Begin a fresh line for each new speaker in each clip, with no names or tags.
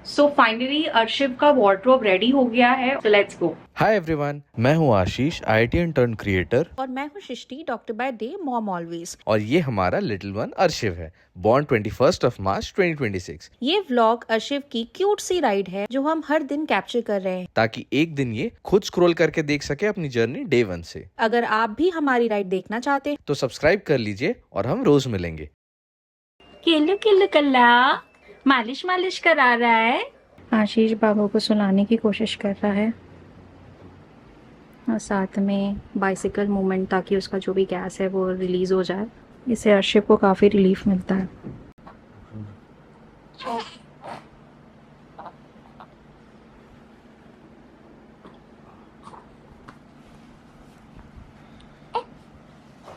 So finally अर्शिव का wardrobe ready हो गया है, तो लेट्स गो।
हाय एवरीवन, मैं हूं आशीष, आईआईटी इंटर्न क्रिएटर।
और मैं हूँ Srishti, doctor by day, mom always.
और ये हमारा लिटिल वन अर्शिव है, बॉर्न 21 मार्च 2026।
ये व्लॉग अर्शिव की क्यूट सी राइड है जो हम हर दिन कैप्चर कर रहे हैं,
ताकि एक दिन ये खुद स्क्रॉल करके देख सके अपनी जर्नी डे 1 से।
अगर आप भी हमारी राइड देखना चाहते हैं
तो सब्सक्राइब कर लीजिए और हम रोज मिलेंगे।
किल्लू किल्लू कल्ला मालिश मालिश करा रहा है।
आशीष बाबू को सुलाने की कोशिश कर रहा है और साथ में बाइसिकल मूवमेंट, ताकि उसका जो भी गैस है वो रिलीज हो जाए। इससे अर्शिव को काफी रिलीफ मिलता है।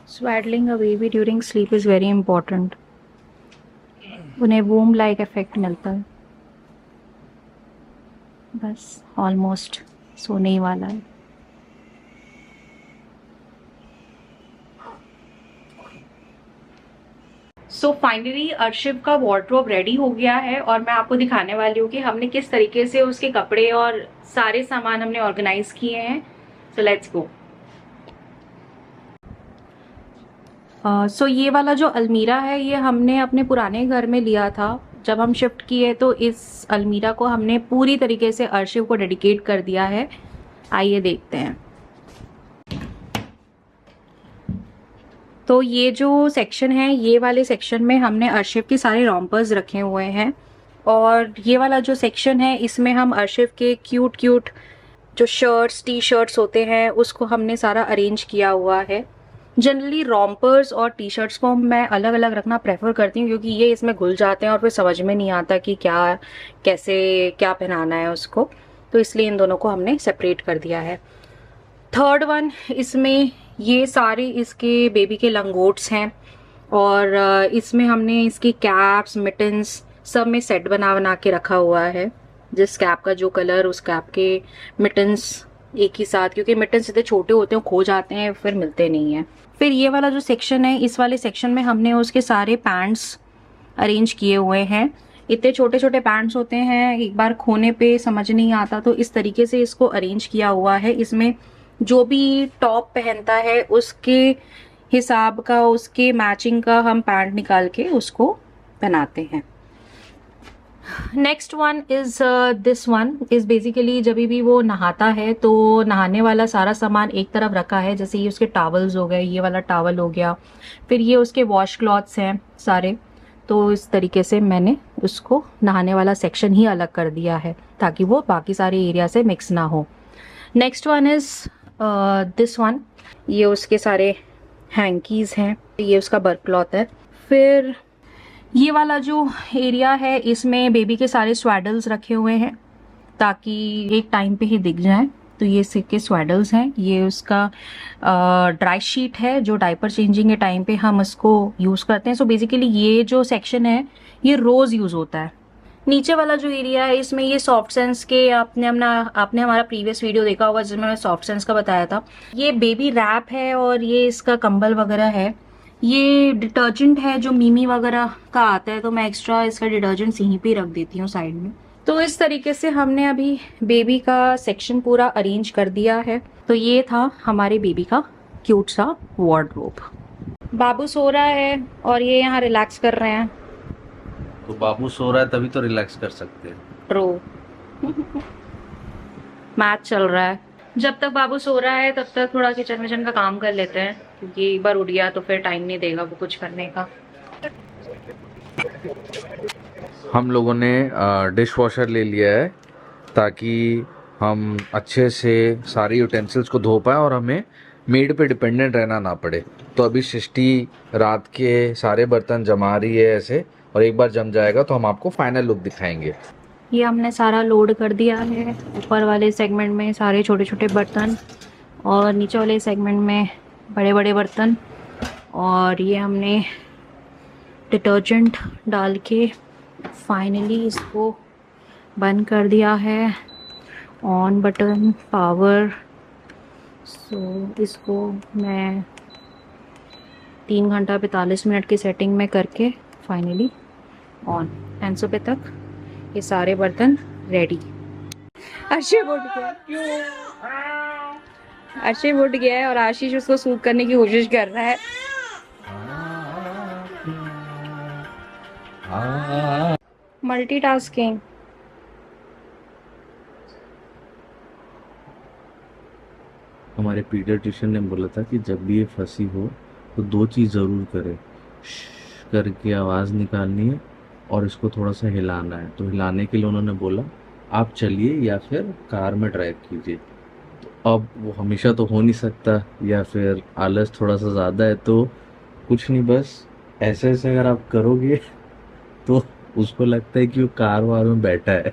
Swaddling a baby during sleep is very important. उन्हें वूम लाइक इफेक्ट मिलता है। बस ऑलमोस्ट सोने ही वाला है।
सो फाइनली अर्शिव का वार्डरोब रेडी हो गया है और मैं आपको दिखाने वाली हूँ कि हमने किस तरीके से उसके कपड़े और सारे सामान हमने ऑर्गेनाइज किए हैं। So let's go. सो ये वाला जो अलमीरा है ये हमने अपने पुराने घर में लिया था। जब हम शिफ्ट किए तो इस अलमीरा को हमने पूरी तरीके से अर्शिव को डेडिकेट कर दिया है। आइए देखते हैं। तो ये जो सेक्शन है, ये वाले सेक्शन में हमने अर्शिव के सारे रॉम्पर्स रखे हुए हैं, और ये वाला जो सेक्शन है इसमें हम अर्शिव के क्यूट क्यूट जो शर्ट्स, टी शर्ट्स होते हैं उसको हमने सारा अरेंज किया हुआ है। जनरली रॉम्पर्स और टी शर्ट्स को मैं अलग अलग रखना प्रेफर करती हूँ, क्योंकि ये इसमें घुल जाते हैं और फिर समझ में नहीं आता कि क्या कैसे क्या पहनाना है उसको, तो इसलिए इन दोनों को हमने सेपरेट कर दिया है। थर्ड वन, इसमें ये सारे इसके बेबी के लंगोट्स हैं, और इसमें हमने इसकी कैप्स, मिटन्स सब में सेट बना बना के रखा हुआ है। जिस कैप का जो कलर, उस कैप के मिटन्स एक ही साथ, क्योंकि मिटन्स इतने छोटे होते हैं, खो जाते हैं, फिर मिलते नहीं हैं। फिर ये वाला जो सेक्शन है, इस वाले सेक्शन में हमने उसके सारे पैंट्स अरेंज किए हुए हैं। इतने छोटे छोटे पैंट्स होते हैं, एक बार खोने पे समझ नहीं आता, तो इस तरीके से इसको अरेंज किया हुआ है। इसमें जो भी टॉप पहनता है उसके हिसाब का, उसके मैचिंग का हम पैंट निकाल के उसको पहनाते हैं। Next one is this one is basically जब भी वो नहाता है तो नहाने वाला सारा सामान एक तरफ रखा है। जैसे ये उसके टॉवल्स हो गए, ये वाला टॉवल हो गया, फिर ये उसके वॉश क्लॉथ्स हैं सारे। तो इस तरीके से मैंने उसको नहाने वाला सेक्शन ही अलग कर दिया है, ताकि वो बाकी सारे एरिया से मिक्स ना हो। Next one is this one, ये उसके सारे हैंकीज हैं, ये उसका बर्क क्लॉथ है। फिर ये वाला जो एरिया है इसमें बेबी के सारे स्वैडल्स रखे हुए हैं, ताकि एक टाइम पे ही दिख जाए। तो ये इसके स्वैडल्स हैं, ये उसका ड्राई शीट है जो डायपर चेंजिंग के टाइम पे हम इसको यूज़ करते हैं। सो बेसिकली ये जो सेक्शन है ये रोज़ यूज़ होता है। नीचे वाला जो एरिया है इसमें ये सॉफ्ट सेंस के, आपने हमारा प्रीवियस वीडियो देखा होगा जिसमें मैं सॉफ्ट सेंस का बताया था। ये बेबी रैप है और ये इसका कंबल वगैरह है। ये डिटर्जेंट है जो मीमी वगैरह का आता है, तो मैं एक्स्ट्रा इसका डिटर्जेंट यहीं पे रख देती हूँ साइड में। तो इस तरीके से हमने अभी बेबी का सेक्शन पूरा अरेंज कर दिया है। तो ये था हमारे बेबी का क्यूट सा वार्डरोब। बाबू सो रहा है और ये यहाँ रिलैक्स कर रहे हैं।
तो बाबू सो रहा है तभी तो रिलैक्स कर सकते हैं।
ट्रू। मैच चल रहा है। जब तक बाबू सो रहा है तब तक थोड़ा किचन विचन का काम कर लेते हैं, क्योंकि एक बार उठ गया तो फिर टाइम नहीं देगा वो कुछ करने का।
हम लोगों ने डिश वॉशर ले लिया है ताकि हम अच्छे से सारी यूटेंसिल्स को धो पाएँ और हमें मेड पे डिपेंडेंट रहना ना पड़े। तो अभी सृष्टि रात के सारे बर्तन जमा रही है ऐसे, और एक बार जम जाएगा तो हम आपको फाइनल लुक दिखाएंगे।
ये हमने सारा लोड कर दिया है, ऊपर वाले सेगमेंट में सारे छोटे छोटे बर्तन और नीचे वाले सेगमेंट में बड़े बड़े बर्तन। और ये हमने डिटर्जेंट डाल के फाइनली इसको बंद कर दिया है। On button, power. सो इसको मैं 3 घंटा 45 मिनट की सेटिंग में करके फाइनली ऑन। एंड सुबह तक
ये सारे बर्तन रेडी। अर्शिव उठ गया, अर्शिव उठ गया है और आशीष उसको सूख करने की कोशिश कर रहा है। मल्टीटास्किंग।
हमारे पीडियाट्रिशियन ने बोला था कि जब भी ये फंसी हो तो 2 चीज़ ज़रूर करे, श्श करके आवाज़ निकालनी है और इसको थोड़ा सा हिलाना है। तो हिलाने के लिए उन्होंने बोला आप चलिए या फिर कार में ड्राइव कीजिए। तो अब वो हमेशा तो हो नहीं सकता, या फिर आलस थोड़ा सा ज़्यादा है, तो कुछ नहीं, बस ऐसे ऐसे अगर आप करोगे तो उसको लगता है कि वो कार वार में बैठा है।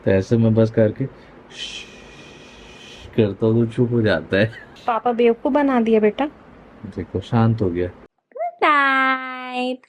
तो ऐसे में बस करके श्श करता हूँ तो चुप हो जाता है।
पापा बेवकूफ बना दिया बेटा।
देखो शांत हो गया।
नाइट।